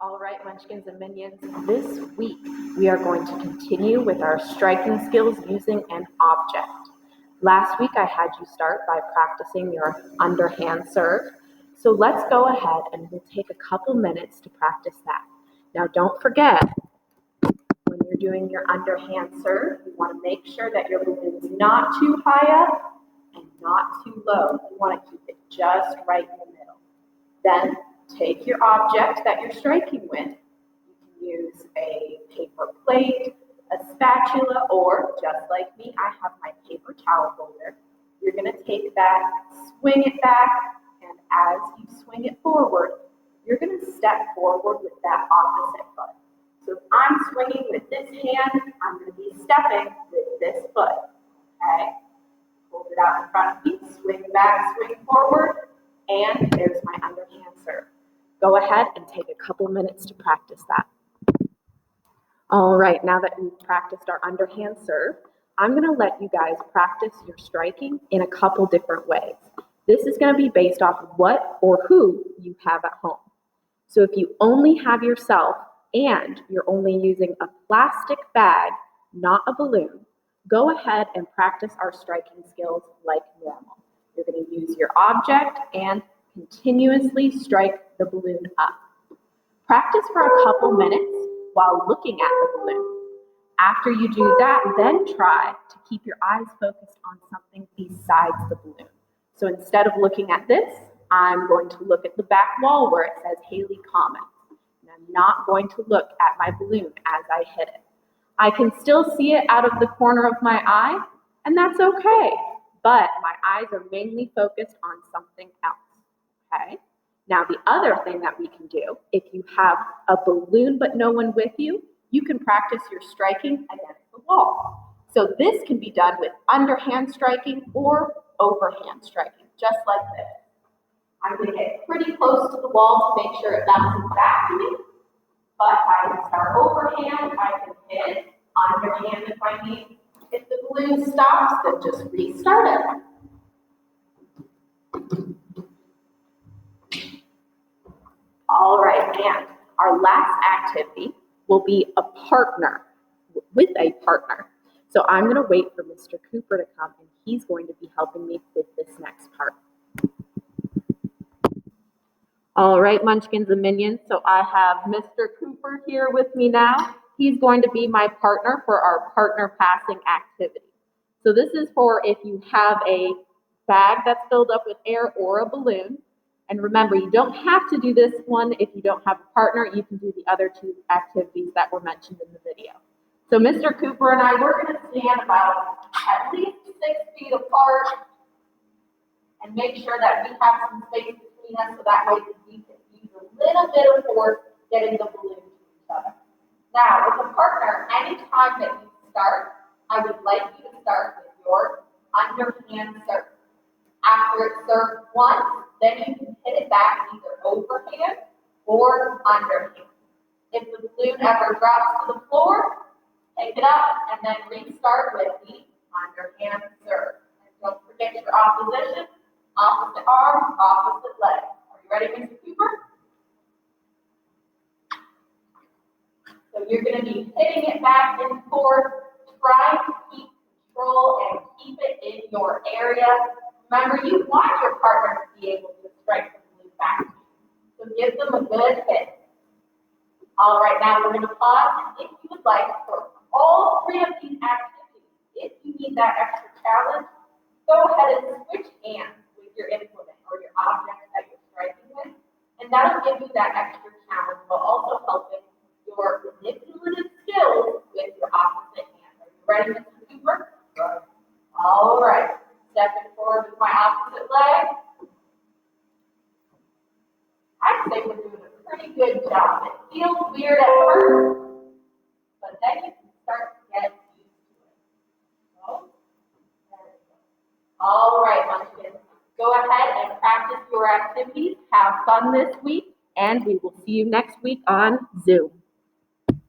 All right, Munchkins and Minions, this week we are going to continue with our striking skills using an object. Last week I had you start by practicing your underhand serve. So let's go ahead and we'll take a couple minutes to practice that. Now don't forget, when you're doing your underhand serve, you want to make sure that your balloon is not too high up and not too low. You want to keep it just right in the middle. Then take your object that you're striking with. You can use a paper plate, a spatula, or just like me, I have my paper towel holder. You're going to take that, swing it back, and as you swing it forward, you're going to step forward with that opposite foot. So if I'm swinging with this hand, I'm going to be stepping with this foot. Okay? Hold it out in front of me, swing back, swing forward, and there's my underhand serve. Go ahead and take a couple minutes to practice that. All right, now that we've practiced our underhand serve, I'm going to let you guys practice your striking in a couple different ways. This is going to be based off of what or who you have at home. So if you only have yourself and you're only using a plastic bag, not a balloon, go ahead and practice our striking skills like normal. You're going to use your object and continuously strike the balloon up. Practice for a couple minutes while looking at the balloon. After you do that, then try to keep your eyes focused on something besides the balloon. So instead of looking at this, I'm going to look at the back wall where it says Haley Comet. And I'm not going to look at my balloon as I hit it. I can still see it out of the corner of my eye, and that's okay. But my eyes are mainly focused on something else. Okay? Now, the other thing that we can do, if you have a balloon but no one with you, you can practice your striking against the wall. So this can be done with underhand striking or overhand striking, just like this. I'm going to get pretty close to the wall to make sure it bounces back to me, but I can start overhand, I can hit underhand if I need. If the balloon stops, then just restart it. All right, and our last activity will be with a partner. So I'm going to wait for Mr. Cooper to come, and he's going to be helping me with this next part. All right, Munchkins and Minions, so I have Mr. Cooper here with me now. He's going to be my partner for our partner passing activity. So this is for if you have a bag that's filled up with air or a balloon. And remember, you don't have to do this one if you don't have a partner. You can do the other two activities that were mentioned in the video. So Mr. Cooper and I, we're going to stand about at least 6 feet apart and make sure that we have some space between us so that way we can use a little bit of force getting the balloon to each other. Now, with a partner, anytime that you start, I would like you to start with your underhand serve. After it's served once, then you can hit it back either overhand or underhand. If the balloon ever drops to the floor, take it up and then restart with the underhand serve. And don't forget your opposition, opposite arm, opposite leg. Are you ready, Mr. Cooper? So you're going to be hitting it back and forth, trying to keep control and keep it in your area. Remember, you want your partner to be able to strike the balloon back to you. So give them a good hit. All right, now we're going to pause. And if you would like for all three of these activities, if you need that extra challenge, go ahead and switch hands with your implement or your object that you're striking with. And that'll give you that extra challenge, while also helping your manipulative skills with your opposite hand. Are you ready, Mr. Cooper? All right. Stepping forward with my opposite leg. I'd say we're doing a pretty good job. It feels weird at first, but then you can start to get used to it. So, there we go. All right, Munchkins. Go ahead and practice your activities. Have fun this week, and we will see you next week on Zoom.